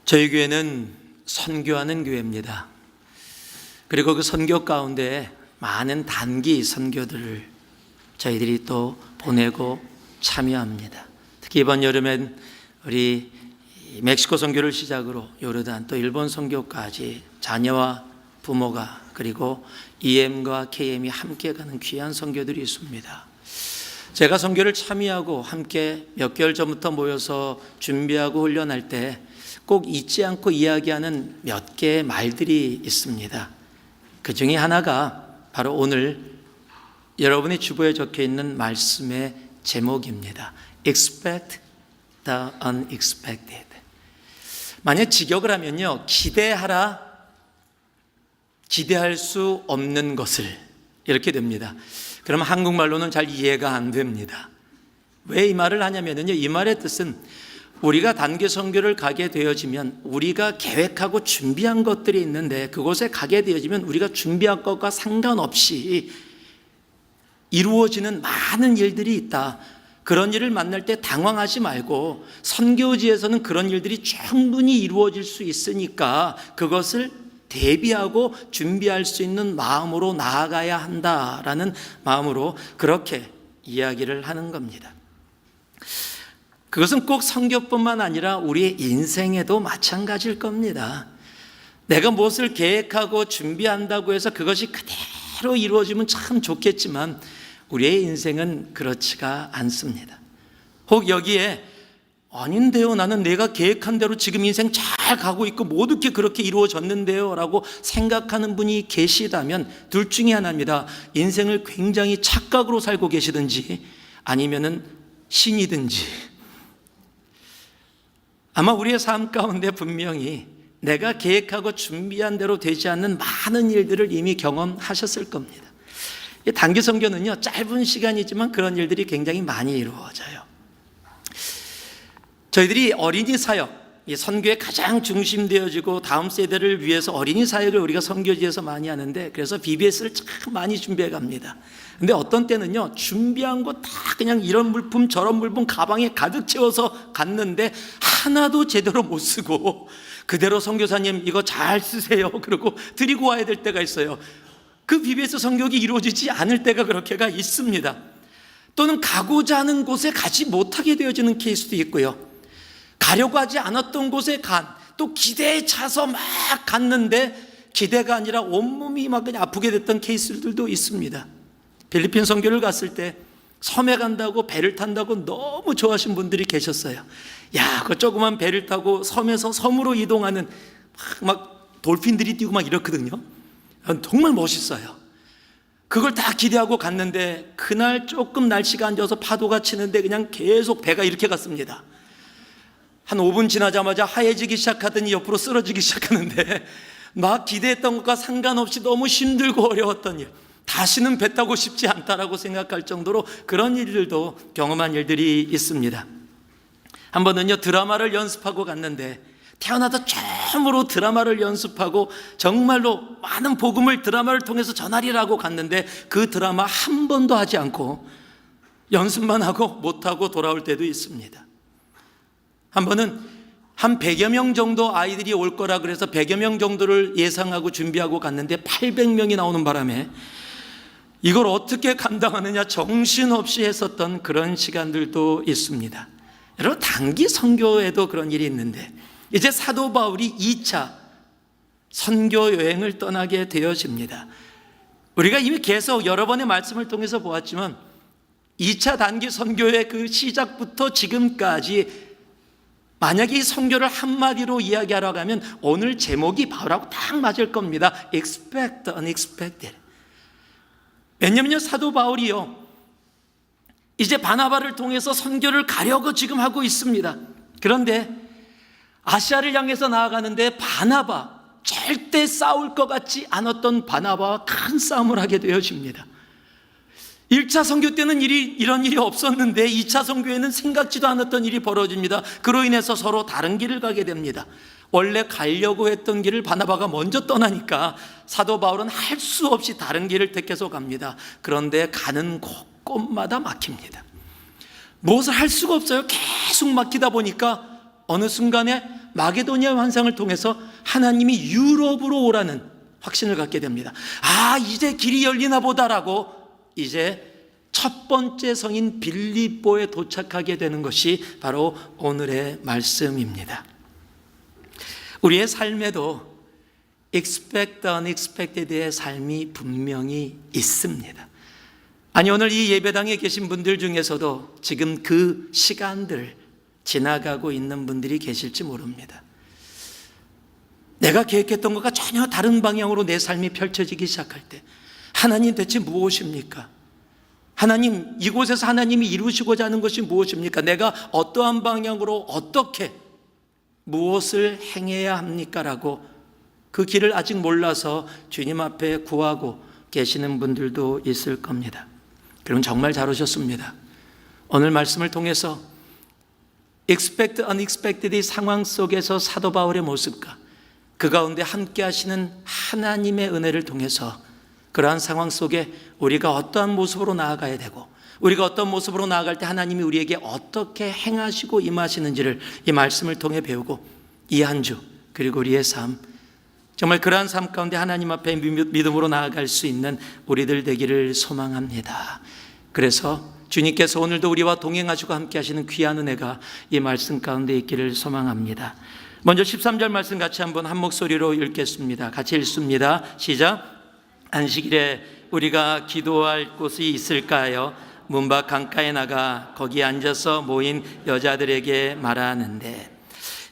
저희 교회는 선교하는 교회입니다. 그리고 그 선교 가운데 많은 단기 선교들을 저희들이 또 보내고 참여합니다. 특히 이번 여름엔 우리 멕시코 선교를 시작으로 요르단 또 일본 선교까지 자녀와 부모가 그리고 EM과 KM이 함께 가는 귀한 선교들이 있습니다. 제가 선교를 참여하고 함께 몇 개월 전부터 모여서 준비하고 훈련할 때 꼭 잊지 않고 이야기하는 몇 개의 말들이 있습니다. 그 중에 하나가 바로 오늘 여러분의 주보에 적혀 있는 말씀의 제목입니다. Expect the unexpected. 만약 직역을 하면요, 기대하라, 기대할 수 없는 것을, 이렇게 됩니다. 그러면 한국말로는 잘 이해가 안 됩니다. 왜 이 말을 하냐면요, 이 말의 뜻은 우리가 단기 선교를 가게 되어지면 우리가 계획하고 준비한 것들이 있는데 그곳에 가게 되어지면 우리가 준비한 것과 상관없이 이루어지는 많은 일들이 있다. 그런 일을 만날 때 당황하지 말고 선교지에서는 그런 일들이 충분히 이루어질 수 있으니까 그것을 대비하고 준비할 수 있는 마음으로 나아가야 한다라는 마음으로 그렇게 이야기를 하는 겁니다. 그것은 꼭 선교뿐만 아니라 우리의 인생에도 마찬가지일 겁니다. 내가 무엇을 계획하고 준비한다고 해서 그것이 그대로 이루어지면 참 좋겠지만 우리의 인생은 그렇지가 않습니다. 혹 여기에 아닌데요, 나는 내가 계획한 대로 지금 인생 잘 가고 있고 모든 게 그렇게 이루어졌는데요 라고 생각하는 분이 계시다면 둘 중에 하나입니다. 인생을 굉장히 착각으로 살고 계시든지 아니면은 신이든지. 아마 우리의 삶 가운데 분명히 내가 계획하고 준비한 대로 되지 않는 많은 일들을 이미 경험하셨을 겁니다. 단기 선교는요, 짧은 시간이지만 그런 일들이 굉장히 많이 이루어져요. 저희들이 어린이 사역, 이 선교에 가장 중심되어지고 다음 세대를 위해서 어린이 사역을 우리가 선교지에서 많이 하는데 그래서 BBS를 참 많이 준비해 갑니다. 근데 어떤 때는요, 준비한 거 다 그냥 이런 물품 저런 물품 가방에 가득 채워서 갔는데 하나도 제대로 못 쓰고 그대로 선교사님 이거 잘 쓰세요 그러고 드리고 와야 될 때가 있어요. 그 BBS 선교가 이루어지지 않을 때가 그렇게가 있습니다. 또는 가고자 하는 곳에 가지 못하게 되어지는 케이스도 있고요. 가려고 하지 않았던 곳에 또 기대에 차서 막 갔는데 기대가 아니라 온몸이 막 그냥 아프게 됐던 케이스들도 있습니다. 필리핀 선교를 갔을 때 섬에 간다고 배를 탄다고 너무 좋아하신 분들이 계셨어요. 야, 그 조그만 배를 타고 섬에서 섬으로 이동하는 막 돌핀들이 뛰고 막 이렇거든요. 정말 멋있어요. 그걸 다 기대하고 갔는데 그날 조금 날씨가 안 좋아서 파도가 치는데 그냥 계속 배가 이렇게 갔습니다. 한 5분 지나자마자 하얘지기 시작하더니 옆으로 쓰러지기 시작하는데 막 기대했던 것과 상관없이 너무 힘들고 어려웠던 일, 다시는 배 타고 싶지 않다라고 생각할 정도로 그런 일들도 경험한 일들이 있습니다. 한 번은요, 드라마를 연습하고 갔는데 태어나서 처음으로 드라마를 연습하고 정말로 많은 복음을 드라마를 통해서 전하리라고 갔는데 그 드라마 한 번도 하지 않고 연습만 하고 못하고 돌아올 때도 있습니다. 한 번은 한 100여 명 정도 아이들이 올 거라 그래서 100여 명 정도를 예상하고 준비하고 갔는데 800명이 나오는 바람에 이걸 어떻게 감당하느냐 정신없이 했었던 그런 시간들도 있습니다. 여러분, 단기 선교에도 그런 일이 있는데 이제 사도 바울이 2차 선교 여행을 떠나게 되어집니다. 우리가 이미 계속 여러 번의 말씀을 통해서 보았지만 2차 단기 선교의 그 시작부터 지금까지 만약에 이 선교를 한마디로 이야기하라고 하면 오늘 제목이 바울하고 딱 맞을 겁니다. Expect the unexpected. 왜냐면요, 사도 바울이요, 이제 바나바를 통해서 선교를 가려고 지금 하고 있습니다. 그런데 아시아를 향해서 나아가는데 바나바, 절대 싸울 것 같지 않았던 바나바와 큰 싸움을 하게 되어집니다. 1차 선교 때는 이런 일이 없었는데 2차 선교에는 생각지도 않았던 일이 벌어집니다. 그로 인해서 서로 다른 길을 가게 됩니다. 원래 가려고 했던 길을 바나바가 먼저 떠나니까 사도 바울은 할 수 없이 다른 길을 택해서 갑니다. 그런데 가는 곳곳마다 막힙니다. 무엇을 할 수가 없어요. 계속 막히다 보니까 어느 순간에 마게도니아 환상을 통해서 하나님이 유럽으로 오라는 확신을 갖게 됩니다. 아, 이제 길이 열리나 보다라고 이제 첫 번째 성인 빌립보에 도착하게 되는 것이 바로 오늘의 말씀입니다. 우리의 삶에도 expect the unexpected의 삶이 분명히 있습니다. 아니, 오늘 이 예배당에 계신 분들 중에서도 지금 그 시간들 지나가고 있는 분들이 계실지 모릅니다. 내가 계획했던 것과 전혀 다른 방향으로 내 삶이 펼쳐지기 시작할 때 하나님 대체 무엇입니까? 하나님, 이곳에서 하나님이 이루시고자 하는 것이 무엇입니까? 내가 어떠한 방향으로 어떻게 무엇을 행해야 합니까? 라고 그 길을 아직 몰라서 주님 앞에 구하고 계시는 분들도 있을 겁니다. 그럼 정말 잘 오셨습니다. 오늘 말씀을 통해서 expect unexpected의 상황 속에서 사도 바울의 모습과 그 가운데 함께 하시는 하나님의 은혜를 통해서 그러한 상황 속에 우리가 어떠한 모습으로 나아가야 되고 우리가 어떤 모습으로 나아갈 때 하나님이 우리에게 어떻게 행하시고 임하시는지를 이 말씀을 통해 배우고 이 한 주 그리고 우리의 삶, 정말 그러한 삶 가운데 하나님 앞에 믿음으로 나아갈 수 있는 우리들 되기를 소망합니다. 그래서 주님께서 오늘도 우리와 동행하시고 함께 하시는 귀한 은혜가 이 말씀 가운데 있기를 소망합니다. 먼저 13절 말씀 같이 한번 한 목소리로 읽겠습니다. 같이 읽습니다. 시작. 안식일에 우리가 기도할 곳이 있을까요? 문 밖 강가에 나가 거기 앉아서 모인 여자들에게 말하는데,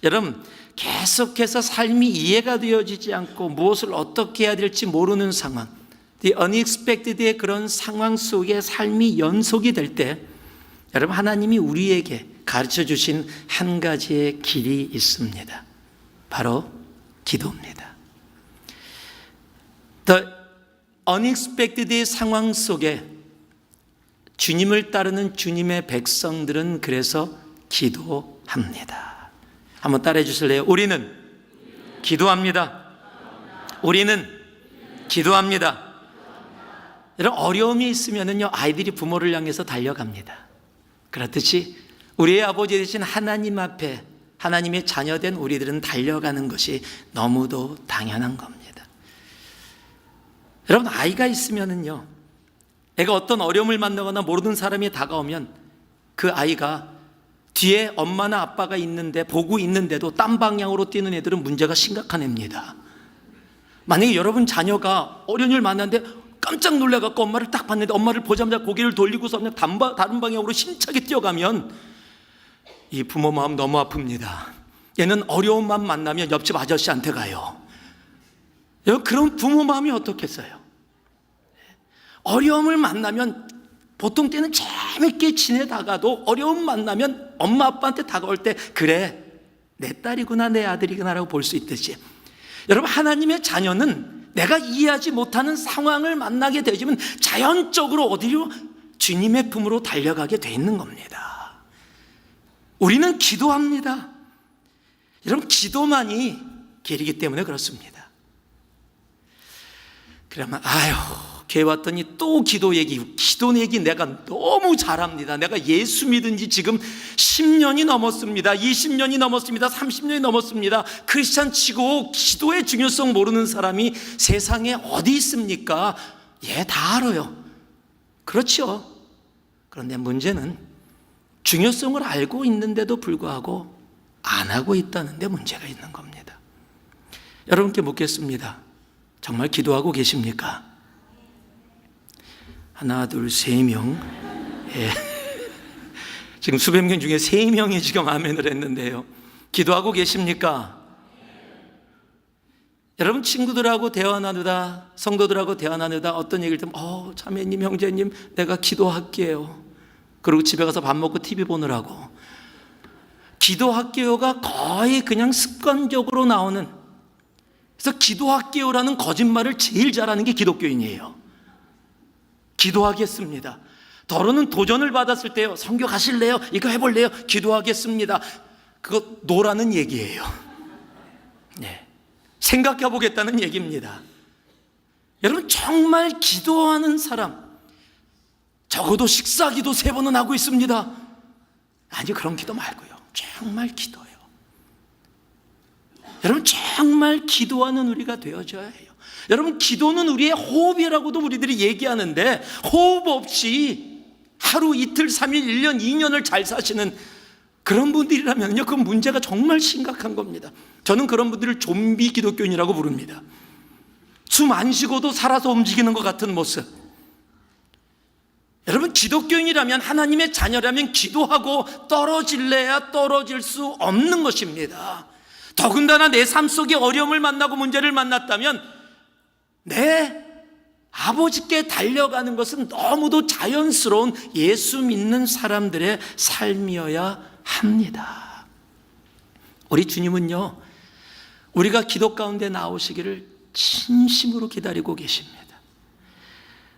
여러분, 계속해서 삶이 이해가 되어지지 않고 무엇을 어떻게 해야 될지 모르는 상황, The unexpected의 그런 상황 속에 삶이 연속이 될 때 여러분, 하나님이 우리에게 가르쳐 주신 한 가지의 길이 있습니다. 바로 기도입니다. The unexpected의 상황 속에 주님을 따르는 주님의 백성들은 그래서 기도합니다. 한번 따라해 주실래요? 우리는 기도합니다. 우리는 기도합니다. 여러분, 어려움이 있으면요 아이들이 부모를 향해서 달려갑니다. 그렇듯이 우리의 아버지 되신 하나님 앞에 하나님의 자녀된 우리들은 달려가는 것이 너무도 당연한 겁니다. 여러분, 아이가 있으면요 애가 어떤 어려움을 만나거나 모르는 사람이 다가오면 그 아이가 뒤에 엄마나 아빠가 있는데 보고 있는데도 딴 방향으로 뛰는 애들은 문제가 심각한 애입니다. 만약에 여러분 자녀가 어려운 일 만났는데 깜짝 놀라갖고 엄마를 딱 봤는데 엄마를 보자마자 고개를 돌리고서 그냥 다른 방향으로 힘차게 뛰어가면 이 부모 마음 너무 아픕니다. 얘는 어려움만 만나면 옆집 아저씨한테 가요. 여러분, 그런 부모 마음이 어떻겠어요? 어려움을 만나면 보통 때는 재밌게 지내다가도 어려움 만나면 엄마 아빠한테 다가올 때 그래, 내 딸이구나 내 아들이구나라고 볼 수 있듯이 여러분, 하나님의 자녀는 내가 이해하지 못하는 상황을 만나게 되지만 자연적으로 어디로? 주님의 품으로 달려가게 돼 있는 겁니다. 우리는 기도합니다. 여러분, 기도만이 길이기 때문에 그렇습니다. 그러면 아유, 교회 왔더니 또 기도 얘기 내가 너무 잘합니다. 내가 예수 믿은 지 지금 10년이 넘었습니다. 20년이 넘었습니다. 30년이 넘었습니다. 크리스찬 치고 기도의 중요성 모르는 사람이 세상에 어디 있습니까? 예, 다 알아요. 그렇죠. 그런데 문제는 중요성을 알고 있는데도 불구하고 안 하고 있다는 데 문제가 있는 겁니다. 여러분께 묻겠습니다. 정말 기도하고 계십니까? 하나, 둘, 세 명. 예. 지금 수백 명 중에 3명이 지금 아멘을 했는데요. 기도하고 계십니까? 여러분, 친구들하고 대화 나누다, 성도들하고 대화 나누다 어떤 얘기를 들으면 자매님, 형제님, 내가 기도할게요. 그리고 집에 가서 밥 먹고 TV 보느라고. 기도할게요가 거의 그냥 습관적으로 나오는, 그래서 기도할게요라는 거짓말을 제일 잘하는 게 기독교인이에요. 기도하겠습니다. 더러는 도전을 받았을 때요, 선교 가실래요? 이거 해볼래요? 기도하겠습니다. 그거 노라는 얘기예요. 네. 생각해 보겠다는 얘기입니다. 여러분, 정말 기도하는 사람, 적어도 식사 기도 3번은 하고 있습니다. 아니, 그런 기도 말고요, 정말 기도요. 여러분, 정말 기도하는 우리가 되어져야 해요. 여러분, 기도는 우리의 호흡이라고도 우리들이 얘기하는데, 호흡 없이 하루 이틀 3일 1년 2년을 잘 사시는 그런 분들이라면요, 그 문제가 정말 심각한 겁니다. 저는 그런 분들을 좀비 기독교인이라고 부릅니다. 숨 안 쉬고도 살아서 움직이는 것 같은 모습. 여러분, 기독교인이라면, 하나님의 자녀라면 기도하고 떨어질래야 떨어질 수 없는 것입니다. 더군다나 내 삶 속에 어려움을 만나고 문제를 만났다면 내 아버지께 달려가는 것은 너무도 자연스러운 예수 믿는 사람들의 삶이어야 합니다. 우리 주님은요, 우리가 기도 가운데 나오시기를 진심으로 기다리고 계십니다.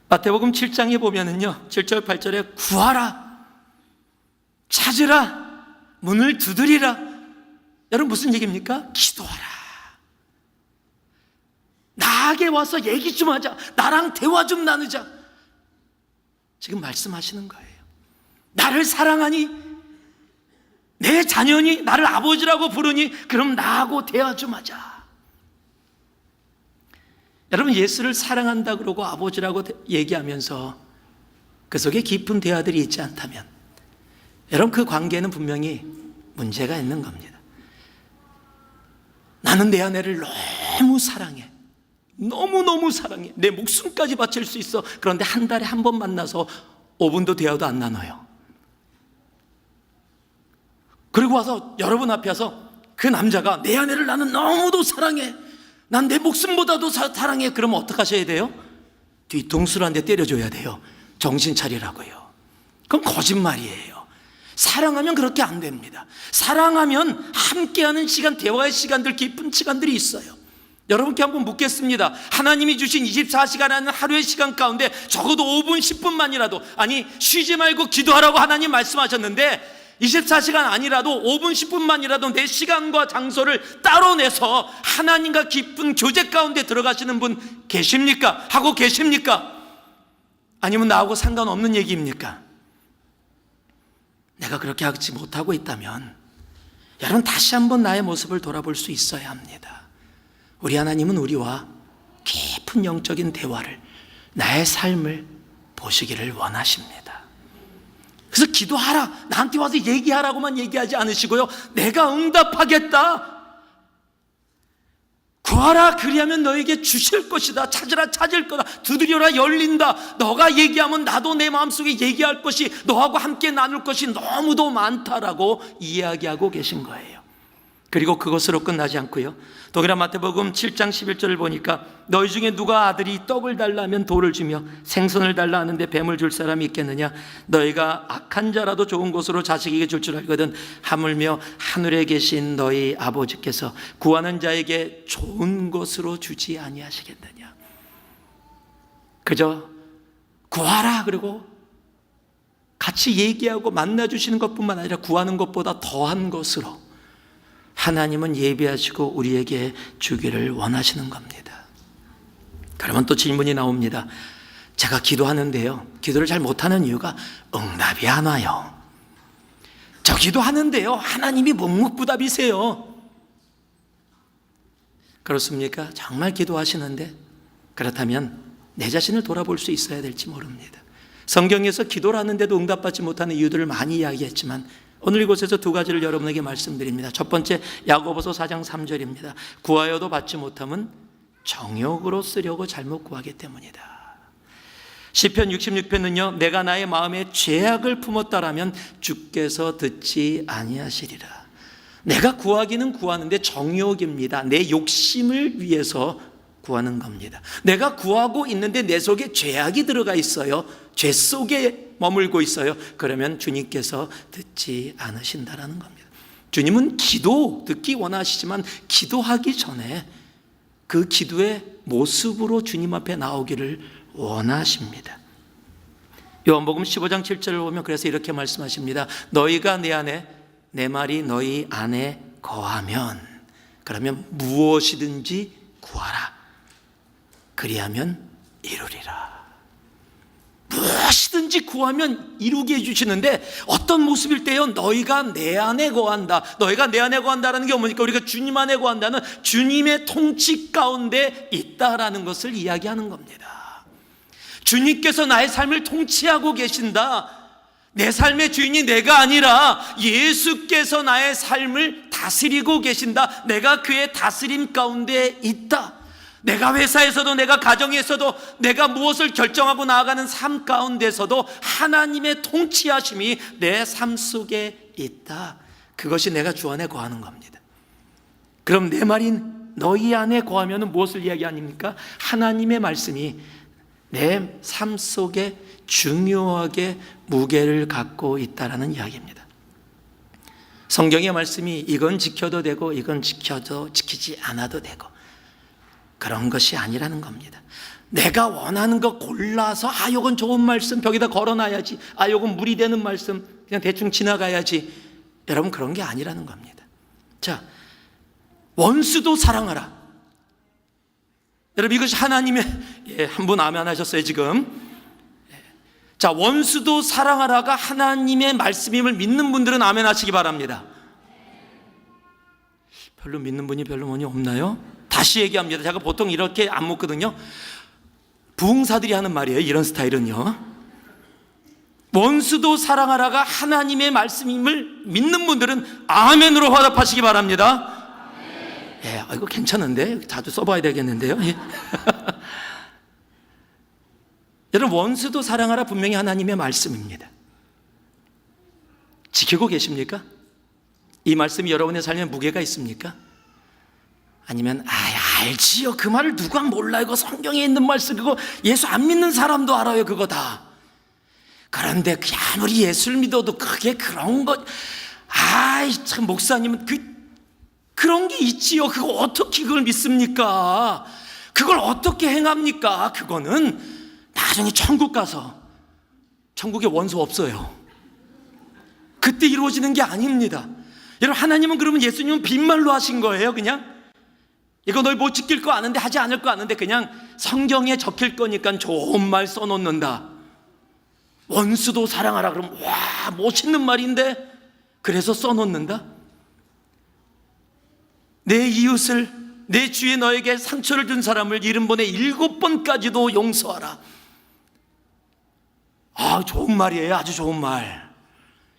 마태복음 7장에 보면은요, 7절 8절에 구하라, 찾으라, 문을 두드리라. 여러분, 무슨 얘기입니까? 기도하라. 나에게 와서 얘기 좀 하자. 나랑 대화 좀 나누자. 지금 말씀하시는 거예요. 나를 사랑하니? 내 자녀니? 나를 아버지라고 부르니? 그럼 나하고 대화 좀 하자. 여러분, 예수를 사랑한다 그러고 아버지라고 얘기하면서 그 속에 깊은 대화들이 있지 않다면, 여러분, 그 관계는 분명히 문제가 있는 겁니다. 나는 내 아내를 너무 사랑해. 너무너무 사랑해. 내 목숨까지 바칠 수 있어. 그런데 한 달에 한 번 만나서 5분도 대화도 안 나눠요. 그리고 와서 여러분 앞에 와서 그 남자가 내 아내를 나는 너무도 사랑해. 난 내 목숨보다도 사랑해. 그러면 어떡하셔야 돼요? 뒤통수를 한 대 때려줘야 돼요. 정신 차리라고요. 그건 거짓말이에요. 사랑하면 그렇게 안 됩니다. 사랑하면 함께하는 시간, 대화의 시간들, 깊은 시간들이 있어요. 여러분께 한번 묻겠습니다. 하나님이 주신 24시간이라는 하루의 시간 가운데 적어도 5분, 10분만이라도, 아니 쉬지 말고 기도하라고 하나님 말씀하셨는데 24시간 아니라도 5분, 10분만이라도 내 시간과 장소를 따로 내서 하나님과 깊은 교제 가운데 들어가시는 분 계십니까? 하고 계십니까? 아니면 나하고 상관없는 얘기입니까? 내가 그렇게 하지 못하고 있다면 여러분, 다시 한번 나의 모습을 돌아볼 수 있어야 합니다. 우리 하나님은 우리와 깊은 영적인 대화를, 나의 삶을 보시기를 원하십니다. 그래서 기도하라, 나한테 와서 얘기하라고만 얘기하지 않으시고요, 내가 응답하겠다, 구하라 그리하면 너에게 주실 것이다, 찾으라 찾을 거다, 두드려라 열린다, 너가 얘기하면 나도 내 마음속에 얘기할 것이, 너하고 함께 나눌 것이 너무도 많다라고 이야기하고 계신 거예요. 그리고 그것으로 끝나지 않고요, 동일한 마태복음 7장 11절을 보니까 너희 중에 누가 아들이 떡을 달라면 돌을 주며 생선을 달라 하는데 뱀을 줄 사람이 있겠느냐? 너희가 악한 자라도 좋은 것으로 자식에게 줄 줄 알거든 하물며 하늘에 계신 너희 아버지께서 구하는 자에게 좋은 것으로 주지 아니하시겠느냐? 그저 구하라 그리고 같이 얘기하고 만나주시는 것뿐만 아니라 구하는 것보다 더한 것으로 하나님은 예비하시고 우리에게 주기를 원하시는 겁니다. 그러면 또 질문이 나옵니다. 제가 기도하는데요, 기도를 잘 못하는 이유가 응답이 안 와요. 저 기도하는데요, 하나님이 묵묵부답이세요. 그렇습니까? 정말 기도하시는데 그렇다면 내 자신을 돌아볼 수 있어야 될지 모릅니다. 성경에서 기도를 하는데도 응답받지 못하는 이유들을 많이 이야기했지만 오늘 이곳에서 두 가지를 여러분에게 말씀드립니다. 첫 번째, 야고보서 4장 3절입니다. 구하여도 받지 못함은 정욕으로 쓰려고 잘못 구하기 때문이다. 시편 66편은요, 내가 나의 마음에 죄악을 품었다라면 주께서 듣지 아니하시리라. 내가 구하기는 구하는데 정욕입니다. 내 욕심을 위해서 구하는 겁니다. 내가 구하고 있는데 내 속에 죄악이 들어가 있어요. 죄 속에 머물고 있어요. 그러면 주님께서 듣지 않으신다라는 겁니다. 주님은 기도 듣기 원하시지만 기도하기 전에 그 기도의 모습으로 주님 앞에 나오기를 원하십니다. 요한복음 15장 7절을 보면 그래서 이렇게 말씀하십니다. 너희가 내 안에, 내 말이 너희 안에 거하면, 그러면 무엇이든지 구하라. 그리하면 이루리라. 무엇이든지 구하면 이루게 해주시는데 어떤 모습일 때요? 너희가 내 안에 거한다. 너희가 내 안에 거한다는 게 뭡니까? 우리가 주님 안에 거한다는 주님의 통치 가운데 있다라는 것을 이야기하는 겁니다. 주님께서 나의 삶을 통치하고 계신다. 내 삶의 주인이 내가 아니라 예수께서 나의 삶을 다스리고 계신다. 내가 그의 다스림 가운데 있다. 내가 회사에서도, 내가 가정에서도, 내가 무엇을 결정하고 나아가는 삶 가운데서도 하나님의 통치하심이 내 삶 속에 있다. 그것이 내가 주 안에 거하는 겁니다. 그럼 내 말인 너희 안에 거하면 무엇을 이야기 아닙니까? 하나님의 말씀이 내 삶 속에 중요하게 무게를 갖고 있다라는 이야기입니다. 성경의 말씀이 이건 지켜도 되고 이건 지키지 않아도 되고 그런 것이 아니라는 겁니다. 내가 원하는 거 골라서 요건 좋은 말씀 벽에다 걸어놔야지, 요건 무리 되는 말씀 그냥 대충 지나가야지, 여러분 그런 게 아니라는 겁니다. 자, 원수도 사랑하라. 여러분 이것이 하나님의, 한 분 아멘 하셨어요 지금. 자, 원수도 사랑하라가 하나님의 말씀임을 믿는 분들은 아멘 하시기 바랍니다. 별로 믿는 분이 별로 많이 없나요? 다시 얘기합니다. 제가 보통 이렇게 안 묻거든요. 부흥사들이 하는 말이에요. 이런 스타일은요. 원수도 사랑하라가 하나님의 말씀임을 믿는 분들은 아멘으로 화답하시기 바랍니다. 이거 괜찮은데? 자주 써봐야 되겠는데요. 여러분, 원수도 사랑하라 분명히 하나님의 말씀입니다. 지키고 계십니까? 이 말씀이 여러분의 삶에 무게가 있습니까? 아니면 알지요, 그 말을 누가 몰라요, 그거 성경에 있는 말씀이고 예수 안 믿는 사람도 알아요 그거 다. 그런데 아무리 예수를 믿어도 그게 그런 것, 참 목사님은 그런 게 있지요. 그거 어떻게 그걸 믿습니까? 그걸 어떻게 행합니까? 그거는 나중에 천국 가서, 천국에 원수 없어요. 그때 이루어지는 게 아닙니다. 여러분, 하나님은 그러면 예수님은 빈말로 하신 거예요 그냥? 이거 너희 못 지킬 거 아는데, 하지 않을 거 아는데 그냥 성경에 적힐 거니까 좋은 말 써놓는다. 원수도 사랑하라 그러면 와, 멋있는 말인데 그래서 써놓는다. 내 이웃을, 내 주위에 너에게 상처를 준 사람을 70번에 7번까지도 용서하라. 좋은 말이에요. 아주 좋은 말.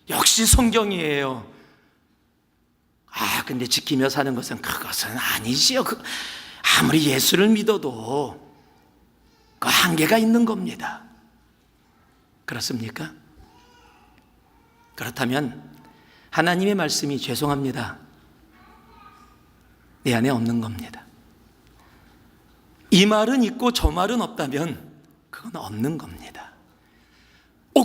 역시 성경이에요. 근데 지키며 사는 것은 그것은 아니지요. 아무리 예수를 믿어도 그 한계가 있는 겁니다. 그렇습니까? 그렇다면 하나님의 말씀이 죄송합니다, 내 안에 없는 겁니다. 이 말은 있고 저 말은 없다면 그건 없는 겁니다.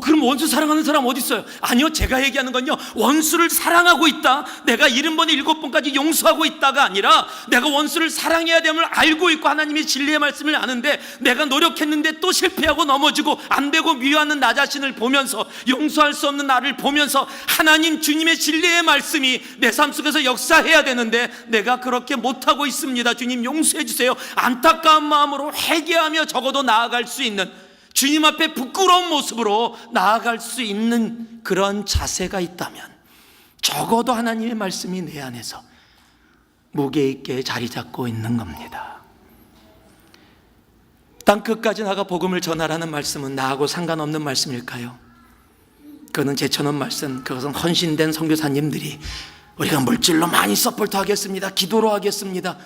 그럼 원수 사랑하는 사람 어디 있어요? 아니요, 제가 얘기하는 건요, 원수를 사랑하고 있다, 내가 70번에 7번까지 용서하고 있다가 아니라 내가 원수를 사랑해야 됨을 알고 있고 하나님의 진리의 말씀을 아는데 내가 노력했는데 또 실패하고 넘어지고 안 되고 미워하는 나 자신을 보면서, 용서할 수 없는 나를 보면서 하나님 주님의 진리의 말씀이 내 삶 속에서 역사해야 되는데 내가 그렇게 못하고 있습니다. 주님 용서해 주세요. 안타까운 마음으로 회개하며 적어도 나아갈 수 있는, 주님 앞에 부끄러운 모습으로 나아갈 수 있는 그런 자세가 있다면 적어도 하나님의 말씀이 내 안에서 무게 있게 자리 잡고 있는 겁니다. 땅 끝까지 나가 복음을 전하라는 말씀은 나하고 상관없는 말씀일까요? 그거는 제쳐놓은 말씀, 그것은 헌신된 선교사님들이 우리가 물질로 많이 서포트 하겠습니다, 기도로 하겠습니다,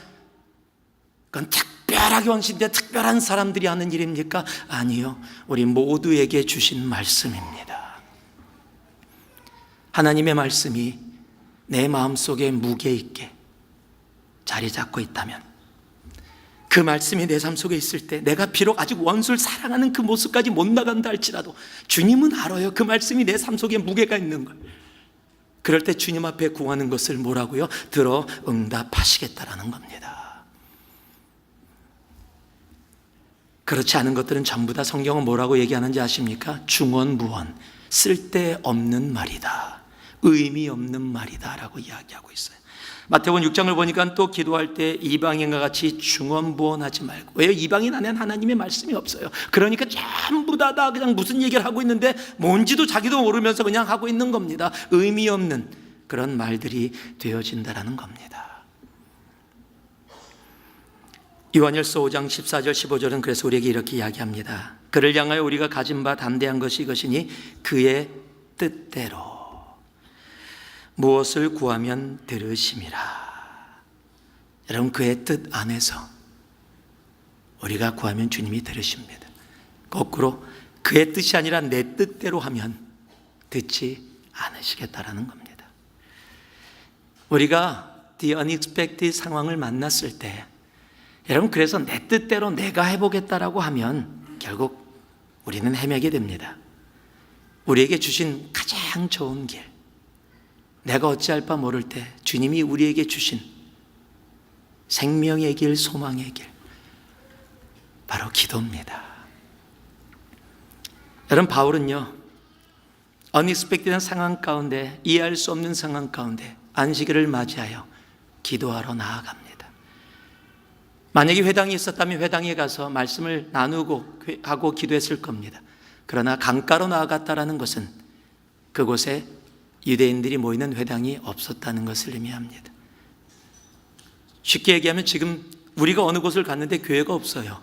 그건 특별하게 헌신된 특별한 사람들이 하는 일입니까? 아니요, 우리 모두에게 주신 말씀입니다. 하나님의 말씀이 내 마음속에 무게 있게 자리 잡고 있다면, 그 말씀이 내 삶 속에 있을 때 내가 비록 아직 원수를 사랑하는 그 모습까지 못 나간다 할지라도 주님은 알아요, 그 말씀이 내 삶 속에 무게가 있는 걸. 그럴 때 주님 앞에 구하는 것을 뭐라고요? 들어 응답하시겠다라는 겁니다. 그렇지 않은 것들은 전부 다 성경은 뭐라고 얘기하는지 아십니까? 중언부언, 쓸데없는 말이다, 의미 없는 말이다 라고 이야기하고 있어요. 마태복음 6장을 보니까 또 기도할 때 이방인과 같이 중언부언하지 말고. 왜요? 이방인 안에는 하나님의 말씀이 없어요. 그러니까 전부 다 그냥 무슨 얘기를 하고 있는데 뭔지도 자기도 모르면서 그냥 하고 있는 겁니다. 의미 없는 그런 말들이 되어진다라는 겁니다. 요한일서 5장 14절 15절은 그래서 우리에게 이렇게 이야기합니다. 그를 향하여 우리가 가진 바 담대한 것이 이것이니 그의 뜻대로 무엇을 구하면 들으심이라. 여러분, 그의 뜻 안에서 우리가 구하면 주님이 들으십니다. 거꾸로 그의 뜻이 아니라 내 뜻대로 하면 듣지 않으시겠다라는 겁니다. 우리가 the unexpected 상황을 만났을 때, 여러분, 그래서 내 뜻대로 내가 해보겠다라고 하면 결국 우리는 헤매게 됩니다. 우리에게 주신 가장 좋은 길, 내가 어찌할 바 모를 때 주님이 우리에게 주신 생명의 길, 소망의 길, 바로 기도입니다. 여러분, 바울은요, unexpected한 상황 가운데, 이해할 수 없는 상황 가운데 안식일을 맞이하여 기도하러 나아갑니다. 만약에 회당이 있었다면 회당에 가서 말씀을 나누고 하고 기도했을 겁니다. 그러나 강가로 나아갔다라는 것은 그곳에 유대인들이 모이는 회당이 없었다는 것을 의미합니다. 쉽게 얘기하면 지금 우리가 어느 곳을 갔는데 교회가 없어요.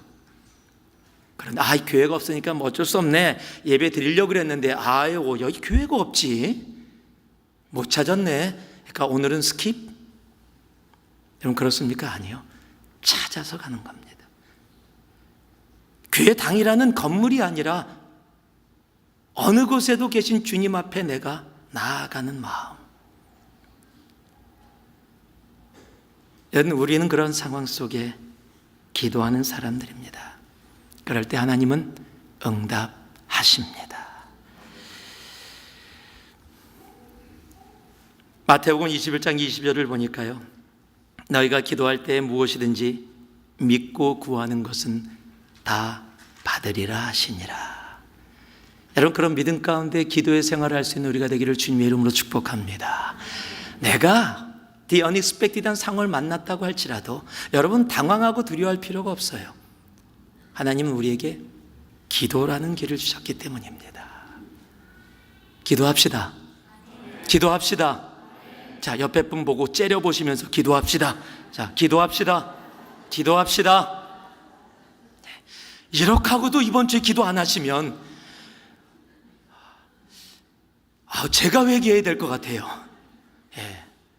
그런데 교회가 없으니까 뭐 어쩔 수 없네, 예배 드리려고 그랬는데 여기 교회가 없지, 못 찾았네, 그러니까 오늘은 스킵? 여러분, 그렇습니까? 아니요. 찾아서 가는 겁니다. 교회당이라는 건물이 아니라 어느 곳에도 계신 주님 앞에 내가 나아가는 마음. 여러분, 우리는 그런 상황 속에 기도하는 사람들입니다. 그럴 때 하나님은 응답하십니다. 마태복음 21장 20절을 보니까요, 너희가 기도할 때 무엇이든지 믿고 구하는 것은 다 받으리라 하시니라. 여러분, 그런 믿음 가운데 기도의 생활을 할 수 있는 우리가 되기를 주님의 이름으로 축복합니다. 내가 the unexpected한 상황을 만났다고 할지라도 여러분, 당황하고 두려워할 필요가 없어요. 하나님은 우리에게 기도라는 길을 주셨기 때문입니다. 기도합시다. 기도합시다. 자, 옆에 분 보고 째려보시면서 기도합시다. 자, 기도합시다. 기도합시다. 이렇게 하고도 이번 주에 기도 안 하시면 제가 회개해야 될 것 같아요.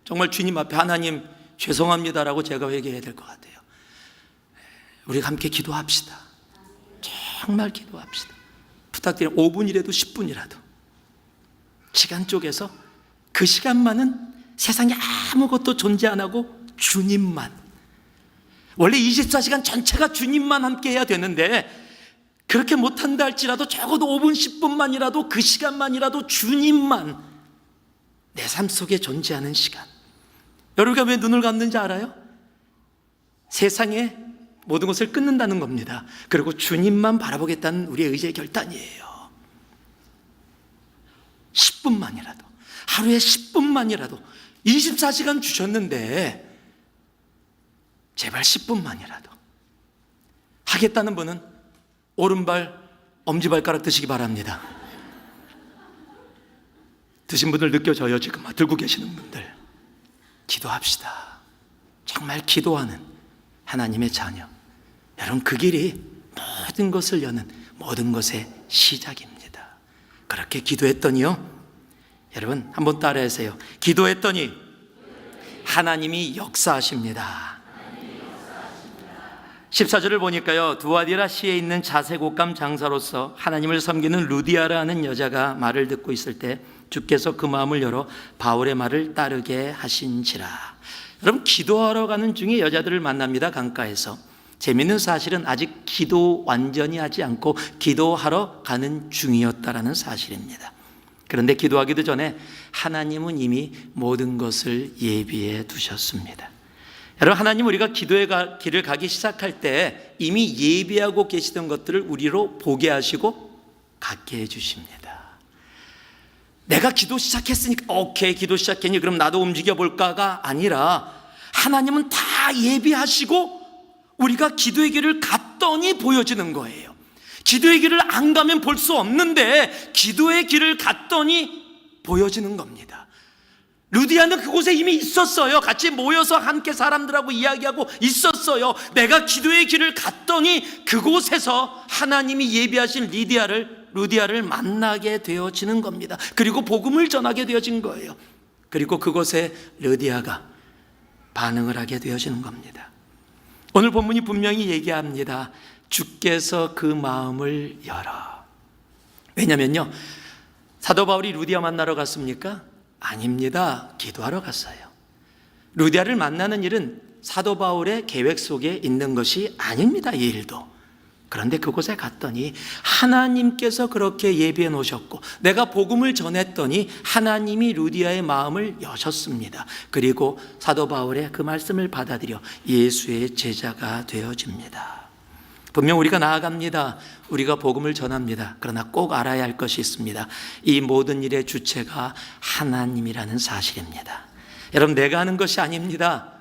정말 주님 앞에 하나님 죄송합니다라고 제가 회개해야 될 것 같아요. 우리가 함께 기도합시다. 정말 기도합시다. 부탁드려요. 5분이라도 10분이라도 시간 쪼개서 그 시간만은 세상에 아무것도 존재 안 하고 주님만, 원래 24시간 전체가 주님만 함께 해야 되는데 그렇게 못한다 할지라도 적어도 5분 10분만이라도 그 시간만이라도 주님만 내 삶 속에 존재하는 시간. 여러분가 왜 눈을 감는지 알아요? 세상에 모든 것을 끊는다는 겁니다. 그리고 주님만 바라보겠다는 우리의 의지의 결단이에요. 10분만이라도, 하루에 10분만이라도, 24시간 주셨는데 제발 10분만이라도 하겠다는 분은 오른발 엄지발가락 드시기 바랍니다. 드신 분들 느껴져요. 지금 들고 계시는 분들. 기도합시다. 정말 기도하는 하나님의 자녀. 여러분, 그 길이 모든 것을 여는 모든 것의 시작입니다. 그렇게 기도했더니요, 여러분 한번 따라하세요. 기도했더니 하나님이 역사하십니다. 14절을 보니까요, 두아디라 시에 있는 자색옷감 장사로서 하나님을 섬기는 루디아라는 여자가 말을 듣고 있을 때 주께서 그 마음을 열어 바울의 말을 따르게 하신지라. 여러분, 기도하러 가는 중에 여자들을 만납니다. 강가에서. 재미있는 사실은 아직 기도 완전히 하지 않고 기도하러 가는 중이었다라는 사실입니다. 그런데 기도하기도 전에 하나님은 이미 모든 것을 예비해 두셨습니다. 여러분, 하나님 우리가 기도의 길을 가기 시작할 때 이미 예비하고 계시던 것들을 우리로 보게 하시고 갖게 해 주십니다. 내가 기도 시작했으니까 오케이, 기도 시작했니 그럼 나도 움직여 볼까가 아니라 하나님은 다 예비하시고 우리가 기도의 길을 갔더니 보여지는 거예요. 기도의 길을 안 가면 볼 수 없는데 기도의 길을 갔더니 보여지는 겁니다. 루디아는 그곳에 이미 있었어요. 같이 모여서 함께 사람들하고 이야기하고 있었어요. 내가 기도의 길을 갔더니 그곳에서 하나님이 예비하신 루디아를 만나게 되어지는 겁니다. 그리고 복음을 전하게 되어진 거예요. 그리고 그곳에 루디아가 반응을 하게 되어지는 겁니다. 오늘 본문이 분명히 얘기합니다. 주께서 그 마음을 열어. 왜냐면요, 사도 바울이 루디아 만나러 갔습니까? 아닙니다. 기도하러 갔어요. 루디아를 만나는 일은 사도 바울의 계획 속에 있는 것이 아닙니다. 이 일도. 그런데 그곳에 갔더니 하나님께서 그렇게 예비해 놓으셨고 내가 복음을 전했더니 하나님이 루디아의 마음을 여셨습니다. 그리고 사도 바울의 그 말씀을 받아들여 예수의 제자가 되어집니다. 분명 우리가 나아갑니다. 우리가 복음을 전합니다. 그러나 꼭 알아야 할 것이 있습니다. 이 모든 일의 주체가 하나님이라는 사실입니다. 여러분, 내가 하는 것이 아닙니다.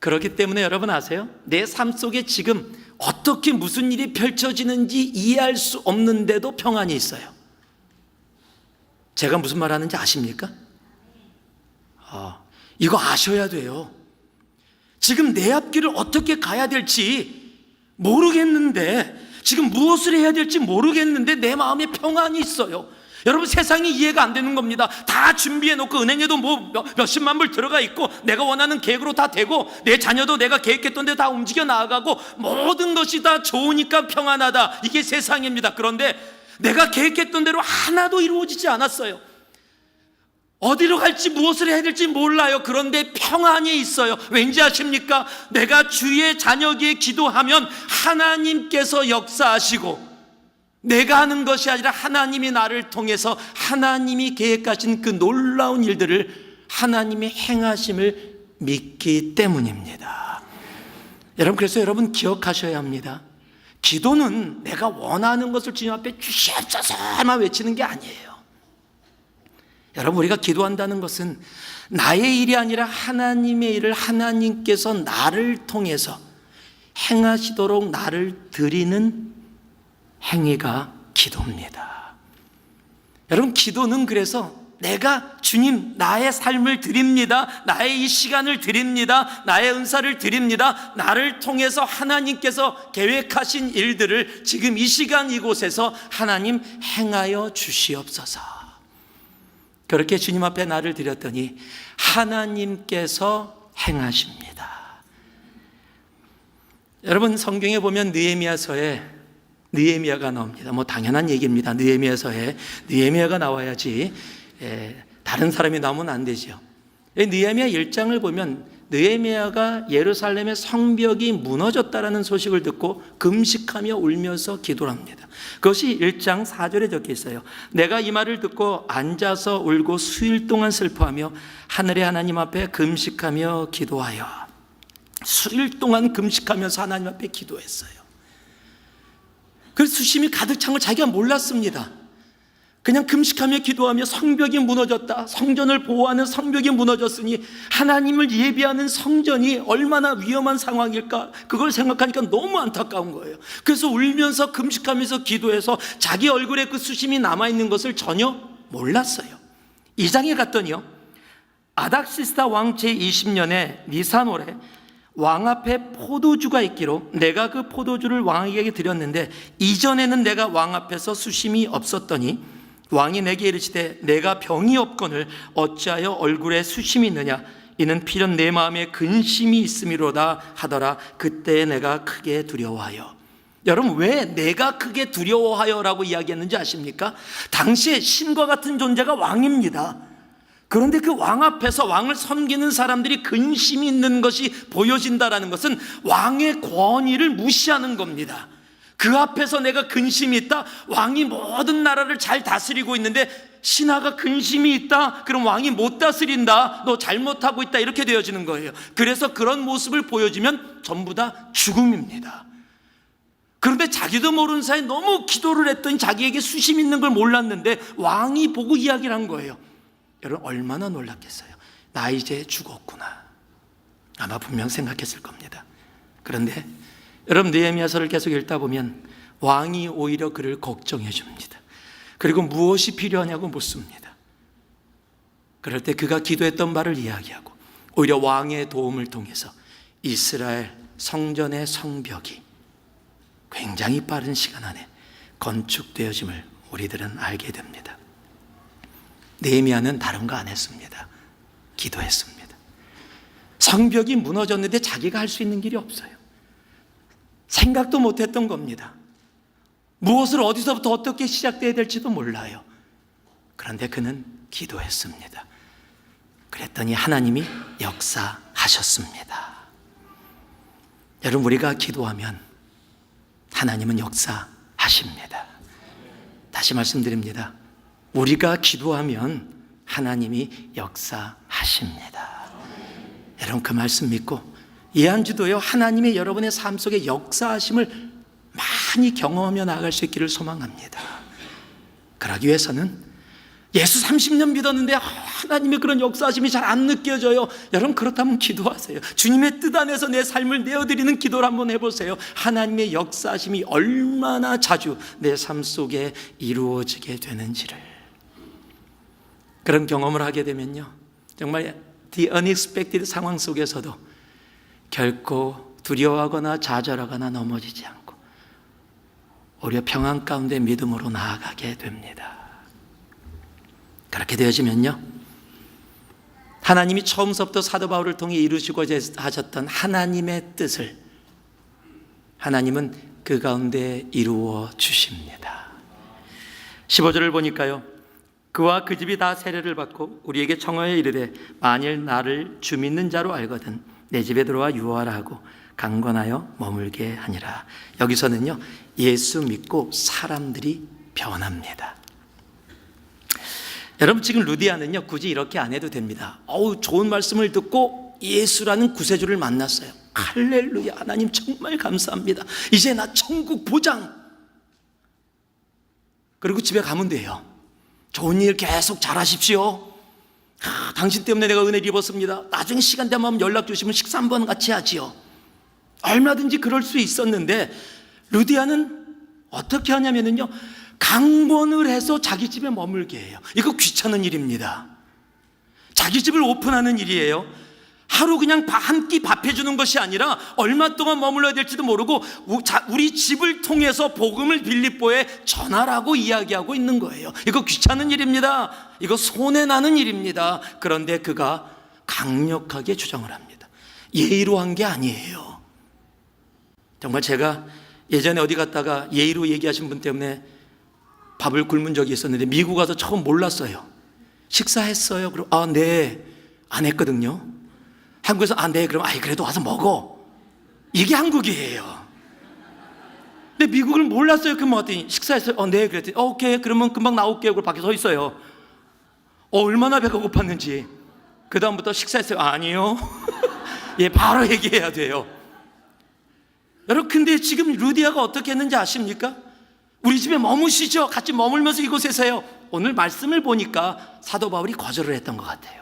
그렇기 때문에 여러분 아세요? 내 삶 속에 지금 어떻게 무슨 일이 펼쳐지는지 이해할 수 없는데도 평안이 있어요. 제가 무슨 말 하는지 아십니까? 이거 아셔야 돼요. 지금 내 앞길을 어떻게 가야 될지 모르겠는데, 지금 무엇을 해야 될지 모르겠는데 내 마음에 평안이 있어요. 여러분, 세상이 이해가 안 되는 겁니다. 다 준비해놓고 은행에도 몇십만 불 들어가 있고 내가 원하는 계획으로 다 되고 내 자녀도 내가 계획했던 데 다 움직여 나아가고 모든 것이 다 좋으니까 평안하다. 이게 세상입니다. 그런데 내가 계획했던 대로 하나도 이루어지지 않았어요. 어디로 갈지 무엇을 해야 될지 몰라요. 그런데 평안이 있어요. 왠지 아십니까? 내가 주의 자녀에게 기도하면 하나님께서 역사하시고 내가 하는 것이 아니라 하나님이 나를 통해서 하나님이 계획하신 그 놀라운 일들을 하나님의 행하심을 믿기 때문입니다. 여러분, 그래서 여러분 기억하셔야 합니다. 기도는 내가 원하는 것을 주님 앞에 주시옵소서만 외치는 게 아니에요. 여러분, 우리가 기도한다는 것은 나의 일이 아니라 하나님의 일을 하나님께서 나를 통해서 행하시도록 나를 드리는 행위가 기도입니다. 여러분, 기도는 그래서 내가 주님 나의 삶을 드립니다. 나의 이 시간을 드립니다. 나의 은사를 드립니다. 나를 통해서 하나님께서 계획하신 일들을 지금 이 시간 이곳에서 하나님 행하여 주시옵소서. 그렇게 주님 앞에 나를 드렸더니 하나님께서 행하십니다. 여러분, 성경에 보면 느헤미야서에 느헤미야가 나옵니다. 뭐 당연한 얘기입니다. 느헤미야서에 느헤미야가 나와야지 다른 사람이 나오면 안 되죠. 느헤미야 1장을 보면 느헤미야가 예루살렘의 성벽이 무너졌다라는 소식을 듣고 금식하며 울면서 기도를 합니다. 그것이 1장 4절에 적혀 있어요. 내가 이 말을 듣고 앉아서 울고 수일 동안 슬퍼하며 하늘의 하나님 앞에 금식하며 기도하여, 수일 동안 금식하면서 하나님 앞에 기도했어요. 그래서 수심이 가득 찬 걸 자기가 몰랐습니다. 그냥 금식하며 기도하며 성벽이 무너졌다, 성전을 보호하는 성벽이 무너졌으니 하나님을 예비하는 성전이 얼마나 위험한 상황일까, 그걸 생각하니까 너무 안타까운 거예요. 그래서 울면서 금식하면서 기도해서 자기 얼굴에 그 수심이 남아있는 것을 전혀 몰랐어요. 2장에 갔더니요, 아닥시스다 왕 제20년에 니산월에 왕 앞에 포도주가 있기로 내가 그 포도주를 왕에게 드렸는데 이전에는 내가 왕 앞에서 수심이 없었더니 왕이 내게 이르시되 내가 병이 없거늘 어찌하여 얼굴에 수심이 있느냐, 이는 필연 내 마음에 근심이 있음이로다 하더라. 그때 내가 크게 두려워하여. 여러분, 왜 내가 크게 두려워하여라고 이야기했는지 아십니까? 당시에 신과 같은 존재가 왕입니다. 그런데 그 왕 앞에서 왕을 섬기는 사람들이 근심이 있는 것이 보여진다는 것은 왕의 권위를 무시하는 겁니다. 그 앞에서 내가 근심이 있다? 왕이 모든 나라를 잘 다스리고 있는데 신하가 근심이 있다? 그럼 왕이 못 다스린다, 너 잘못하고 있다, 이렇게 되어지는 거예요. 그래서 그런 모습을 보여주면 전부 다 죽음입니다. 그런데 자기도 모르는 사이에 너무 기도를 했더니 자기에게 수심 있는 걸 몰랐는데 왕이 보고 이야기를 한 거예요. 여러분 얼마나 놀랐겠어요. 나 이제 죽었구나. 아마 분명 생각했을 겁니다. 그런데 여러분 느헤미야서를 계속 읽다 보면 왕이 오히려 그를 걱정해 줍니다. 그리고 무엇이 필요하냐고 묻습니다. 그럴 때 그가 기도했던 바를 이야기하고 오히려 왕의 도움을 통해서 이스라엘 성전의 성벽이 굉장히 빠른 시간 안에 건축되어짐을 우리들은 알게 됩니다. 느헤미야는 다른 거 안 했습니다. 기도했습니다. 성벽이 무너졌는데 자기가 할 수 있는 길이 없어요. 생각도 못했던 겁니다. 무엇을 어디서부터 어떻게 시작돼야 될지도 몰라요. 그런데 그는 기도했습니다. 그랬더니 하나님이 역사하셨습니다. 여러분, 우리가 기도하면 하나님은 역사하십니다. 다시 말씀드립니다. 우리가 기도하면 하나님이 역사하십니다. 여러분, 그 말씀 믿고 이 한 주도요, 하나님의 여러분의 삶 속에 역사하심을 많이 경험하며 나아갈 수 있기를 소망합니다. 그러기 위해서는 예수 30년 믿었는데 하나님의 그런 역사하심이 잘 안 느껴져요. 여러분, 그렇다면 기도하세요. 주님의 뜻 안에서 내 삶을 내어드리는 기도를 한번 해보세요. 하나님의 역사하심이 얼마나 자주 내 삶 속에 이루어지게 되는지를. 그런 경험을 하게 되면요, 정말 the unexpected 상황 속에서도 결코 두려워하거나 좌절하거나 넘어지지 않고 오히려 평안 가운데 믿음으로 나아가게 됩니다. 그렇게 되어지면요, 하나님이 처음부터 사도 바울을 통해 이루시고자 하셨던 하나님의 뜻을 하나님은 그 가운데 이루어 주십니다. 15절을 보니까요, 그와 그 집이 다 세례를 받고 우리에게 청하여 이르되 만일 나를 주 믿는 자로 알거든 내 집에 들어와 유하라 하고 강권하여 머물게 하니라. 여기서는요, 예수 믿고 사람들이 변합니다. 여러분, 지금 루디아는요, 굳이 이렇게 안 해도 됩니다. 좋은 말씀을 듣고 예수라는 구세주를 만났어요. 할렐루야, 하나님 정말 감사합니다. 이제 나 천국 보장. 그리고 집에 가면 돼요. 좋은 일 계속 잘하십시오. 당신 때문에 내가 은혜를 입었습니다. 나중에 시간 되면 연락 주시면 식사 한번 같이 하지요. 얼마든지 그럴 수 있었는데 루디아는 어떻게 하냐면요, 강권을 해서 자기 집에 머물게 해요. 이거 귀찮은 일입니다. 자기 집을 오픈하는 일이에요. 하루 그냥 한 끼 밥 해주는 것이 아니라 얼마 동안 머물러야 될지도 모르고 우리 집을 통해서 복음을 빌립보에 전하라고 이야기하고 있는 거예요. 이거 귀찮은 일입니다. 이거 손해나는 일입니다. 그런데 그가 강력하게 주장을 합니다. 예의로 한 게 아니에요. 정말 제가 예전에 어디 갔다가 예의로 얘기하신 분 때문에 밥을 굶은 적이 있었는데 미국 가서 처음 몰랐어요. 식사했어요? 그럼 네, 안 했거든요. 한국에서 네, 그럼 그래도 와서 먹어. 이게 한국이에요. 근데 미국을 몰랐어요. 그럼 왔더니 식사했어요? 네, 그랬더니 오케이, 그러면 금방 나올게요. 그리고 밖에 서 있어요. 얼마나 배가 고팠는지. 그 다음부터 식사했어요? 아니요. 예, 바로 얘기해야 돼요. 여러분, 근데 지금 루디아가 어떻게 했는지 아십니까? 우리 집에 머무시죠. 같이 머물면서 이곳에서요. 오늘 말씀을 보니까 사도 바울이 거절을 했던 것 같아요.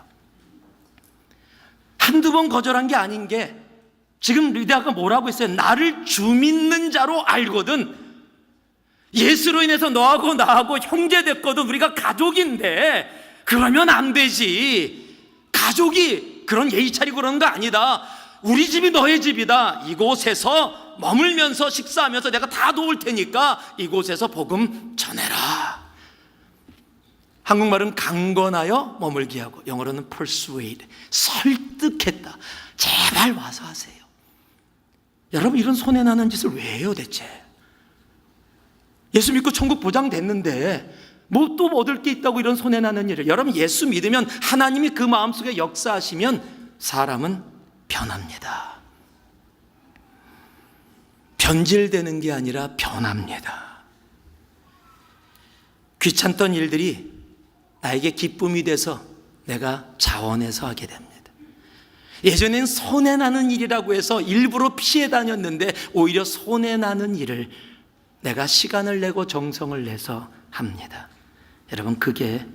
한두 번 거절한 게 아닌 게 지금 루디아가 뭐라고 했어요? 나를 주 믿는 자로 알거든. 예수로 인해서 너하고 나하고 형제 됐거든. 우리가 가족인데 그러면 안 되지. 가족이 그런 예의 차리고 그러는 거 아니다. 우리 집이 너의 집이다. 이곳에서 머물면서 식사하면서 내가 다 도울 테니까 이곳에서 복음 전해라. 한국말은 강권하여 머물게 하고 영어로는 persuade, 설득했다. 제발 와서 하세요. 여러분, 이런 손해나는 짓을 왜 해요 대체? 예수 믿고 천국 보장됐는데 뭐 또 얻을 게 있다고 이런 손해나는 일을. 여러분, 예수 믿으면 하나님이 그 마음속에 역사하시면 사람은 변합니다. 변질되는 게 아니라 변합니다. 귀찮던 일들이 나에게 기쁨이 돼서 내가 자원해서 하게 됩니다. 예전엔 손해나는 일이라고 해서 일부러 피해 다녔는데 오히려 손해나는 일을 내가 시간을 내고 정성을 내서 합니다. 여러분, 그게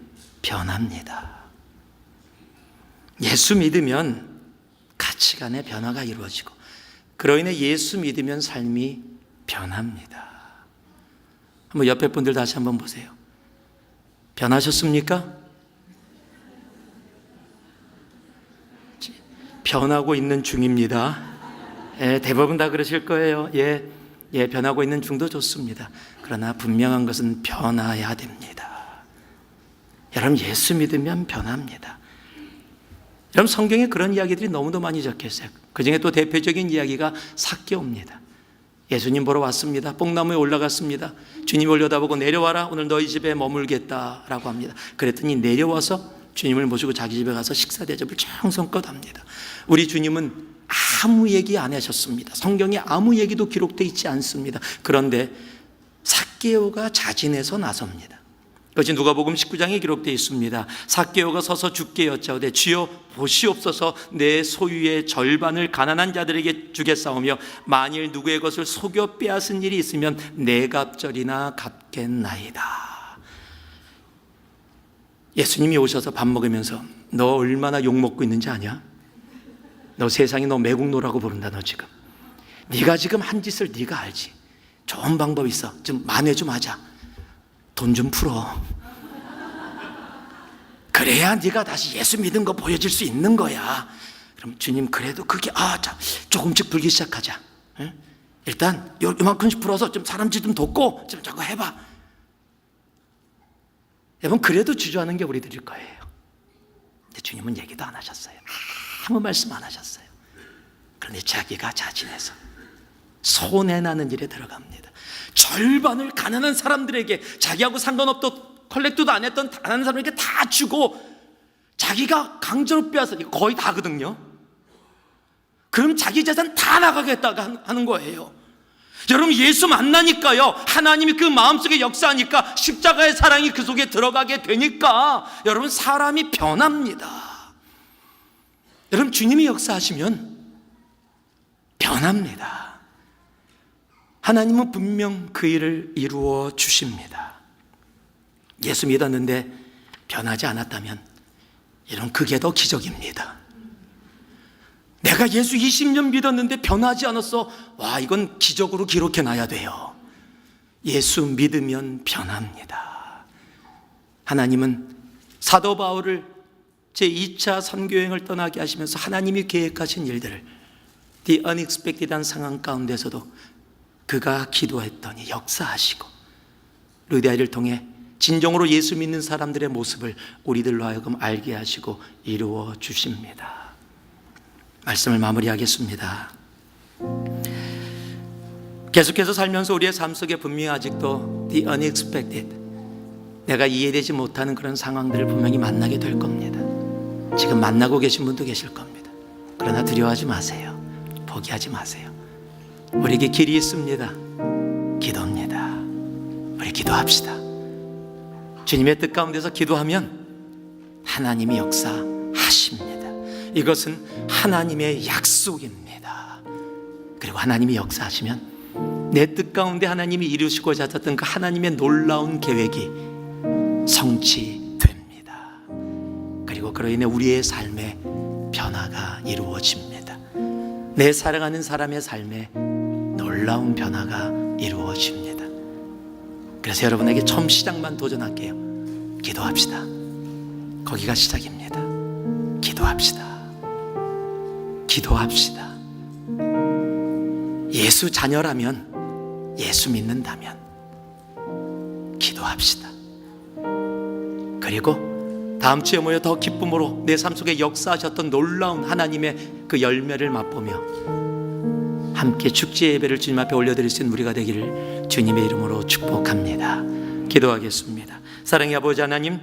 변합니다. 예수 믿으면 가치관의 변화가 이루어지고, 그로 인해 예수 믿으면 삶이 변합니다. 한번 옆에 분들 다시 한번 보세요. 변하셨습니까? 변하고 있는 중입니다. 대부분 다 그러실 거예요. 변하고 있는 중도 좋습니다. 그러나 분명한 것은 변화해야 됩니다. 여러분, 예수 믿으면 변합니다. 여러분, 성경에 그런 이야기들이 너무도 많이 적혀 있어요. 그중에 또 대표적인 이야기가 삭개오입니다. 예수님 보러 왔습니다. 뽕나무에 올라갔습니다. 주님 올려다보고 내려와라, 오늘 너희 집에 머물겠다라고 합니다. 그랬더니 내려와서 주님을 모시고 자기 집에 가서 식사 대접을 정성껏 합니다. 우리 주님은 아무 얘기 안 하셨습니다. 성경에 아무 얘기도 기록되어 있지 않습니다. 그런데 삭개오가 자진해서 나섭니다. 그것이 누가복음 19장에 기록되어 있습니다. 삭개오가 서서 주께 여짜오되 주여 보시옵소서, 내 소유의 절반을 가난한 자들에게 주겠사오며 만일 누구의 것을 속여 빼앗은 일이 있으면 네 갑절이나 갚겠나이다. 예수님이 오셔서 밥 먹으면서 너 얼마나 욕먹고 있는지 아냐? 너 세상이 너 매국노라고 부른다. 너 지금 네가 지금 한 짓을 네가 알지. 좋은 방법 있어. 좀 만회 좀 하자. 돈 좀 풀어. 그래야 네가 다시 예수 믿은 거 보여줄 수 있는 거야. 그럼 주님, 그래도 그게 자, 조금씩 풀기 시작하자. 응? 일단 요만큼씩 풀어서 좀 사람들 좀 돕고 좀 저거 해봐. 여러분, 그래도 주저하는 게 우리들일 거예요. 근데 주님은 얘기도 안 하셨어요. 아무 말씀 안 하셨어요. 그런데 자기가 자진해서 손해나는 일에 들어갑니다. 절반을 가난한 사람들에게, 자기하고 상관없던 컬렉트도 안 했던 가난한 사람에게 다 주고 자기가 강제로 빼앗아, 거의 다거든요. 그럼 자기 재산 다 나가겠다고 하는 거예요. 여러분, 예수 만나니까요, 하나님이 그 마음속에 역사하니까 십자가의 사랑이 그 속에 들어가게 되니까 여러분, 사람이 변합니다. 여러분, 주님이 역사하시면 변합니다. 하나님은 분명 그 일을 이루어 주십니다. 예수 믿었는데 변하지 않았다면 이런 그게 더 기적입니다. 내가 예수 20년 믿었는데 변하지 않았어. 와, 이건 기적으로 기록해 놔야 돼요. 예수 믿으면 변합니다. 하나님은 사도 바울을 제2차 선교여행을 떠나게 하시면서 하나님이 계획하신 일들을 The unexpected한 상황 가운데서도 그가 기도했더니 역사하시고 루디아를 통해 진정으로 예수 믿는 사람들의 모습을 우리들로 하여금 알게 하시고 이루어 주십니다. 말씀을 마무리하겠습니다. 계속해서 살면서 우리의 삶 속에 분명히 아직도 The unexpected, 내가 이해되지 못하는 그런 상황들을 분명히 만나게 될 겁니다. 지금 만나고 계신 분도 계실 겁니다. 그러나 두려워하지 마세요. 포기하지 마세요. 우리에게 길이 있습니다. 기도입니다. 우리 기도합시다. 주님의 뜻 가운데서 기도하면 하나님이 역사하십니다. 이것은 하나님의 약속입니다. 그리고 하나님이 역사하시면 내 뜻 가운데 하나님이 이루시고자 하셨던 그 하나님의 놀라운 계획이 성취됩니다. 그리고 그로 인해 우리의 삶에 변화가 이루어집니다. 내 사랑하는 사람의 삶에 놀라운 변화가 이루어집니다. 그래서 여러분에게 처음 시작만 도전할게요. 기도합시다. 거기가 시작입니다. 기도합시다. 기도합시다. 예수 자녀라면, 예수 믿는다면 기도합시다. 그리고 다음 주에 모여 더 기쁨으로 내 삶 속에 역사하셨던 놀라운 하나님의 그 열매를 맛보며 함께 축제 예배를 주님 앞에 올려드릴 수 있는 우리가 되기를 주님의 이름으로 축복합니다. 기도하겠습니다. 사랑의 아버지 하나님,